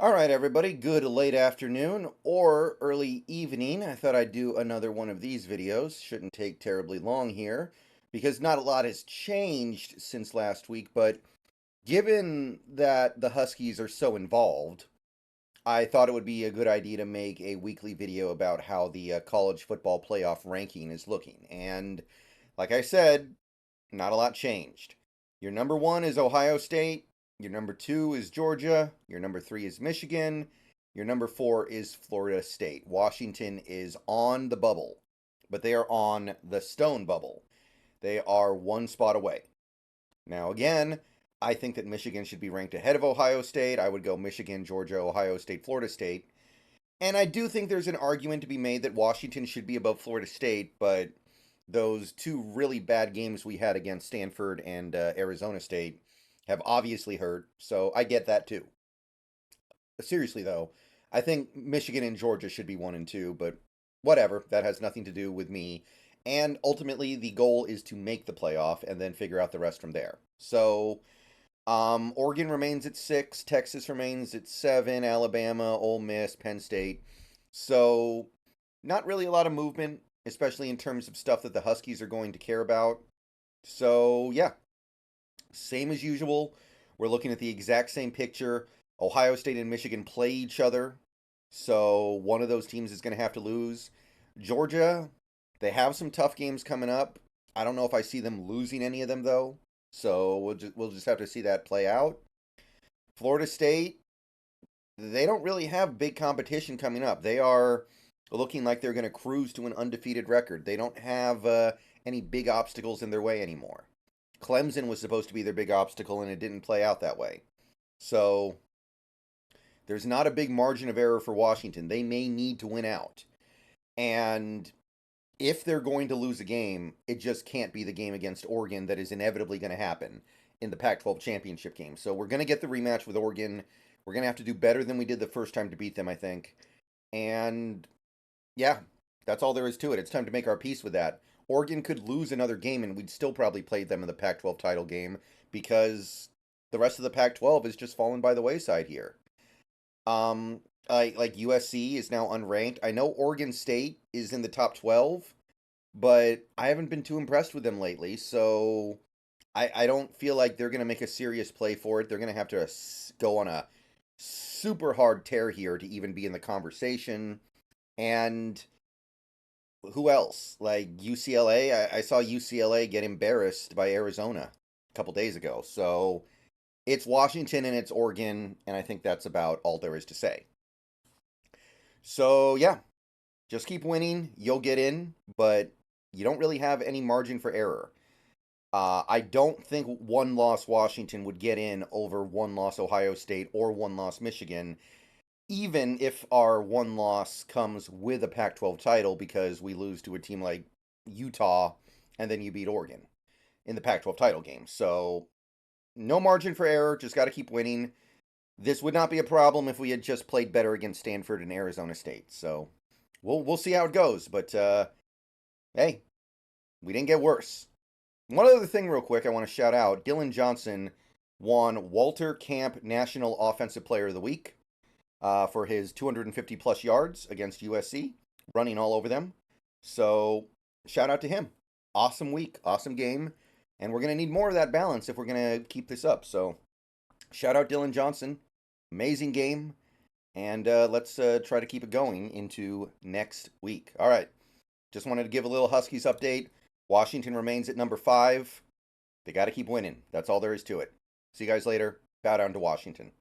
All right, everybody, good late afternoon or early evening. I thought I'd do another one of these videos. Shouldn't take terribly long here because not a lot has changed since last week, but given that the Huskies are so involved, I thought it would be a good idea to make a weekly video about how the college football playoff ranking is looking. And like I said, not a lot changed. Your number one is Ohio State. Your number two is Georgia. Your number three is Michigan. Your number four is Florida State. Washington is on the bubble, but they are on the stone bubble. They are one spot away. Now, again, I think that Michigan should be ranked ahead of Ohio State. I would go Michigan, Georgia, Ohio State, Florida State. And I do think there's an argument to be made that Washington should be above Florida State, but those two really bad games we had against Stanford and Arizona State have obviously hurt, so I get that too. Seriously, though, I think Michigan and Georgia should be 1 and 2, but whatever. That has nothing to do with me. And ultimately, the goal is to make the playoff and then figure out the rest from there. So, Oregon remains at 6, Texas remains at 7, Alabama, Ole Miss, Penn State. So, not really a lot of movement, especially in terms of stuff that the Huskies are going to care about. So, yeah, same as usual. We're looking at the exact same picture. Ohio State and Michigan play each other, so one of those teams is going to have to lose. Georgia, they have some tough games coming up. I don't know if I see them losing any of them, though, so we'll just have to see that play out. Florida State, they don't really have big competition coming up. They are looking like they're going to cruise to an undefeated record. They don't have any big obstacles in their way anymore. Clemson was supposed to be their big obstacle, and it didn't play out that way. So there's not a big margin of error for Washington. They may need to win out. And if they're going to lose a game, it just can't be the game against Oregon that is inevitably going to happen in the Pac-12 championship game. So we're going to get the rematch with Oregon. We're going to have to do better than we did the first time to beat them, I think. And yeah, that's all there is to it. It's time to make our peace with that. Oregon could lose another game and we'd still probably play them in the Pac-12 title game because the rest of the Pac-12 is just fallen by the wayside here. Like USC is now unranked. I know Oregon State is in the top 12, but I haven't been too impressed with them lately, so I don't feel like they're going to make a serious play for it. They're going to have to go on a super hard tear here to even be in the conversation. And who else? Like UCLA, I saw UCLA get embarrassed by Arizona a couple days ago. So it's Washington and it's Oregon, and I think that's about all there is to say. So yeah, just keep winning. You'll get in, but you don't really have any margin for error. I don't think one loss Washington would get in over one loss Ohio State or one loss Michigan, even if our one loss comes with a Pac-12 title because we lose to a team like Utah and then you beat Oregon in the Pac-12 title game. So no margin for error, just got to keep winning. This would not be a problem if we had just played better against Stanford and Arizona State. So we'll see how it goes, but hey, we didn't get worse. One other thing real quick I want to shout out, Dillon Johnson won Walter Camp National Offensive Player of the Week for his 250 plus yards against USC, running all over them. So shout out to him. Awesome week, awesome game, and we're going to need more of that balance if we're going to keep this up. So shout out Dillon Johnson. Amazing game, and let's try to keep it going into next week. All right, just wanted to give a little Huskies update. Washington remains at number 5. They got to keep winning. That's all there is to it. See you guys later. Bow down to Washington.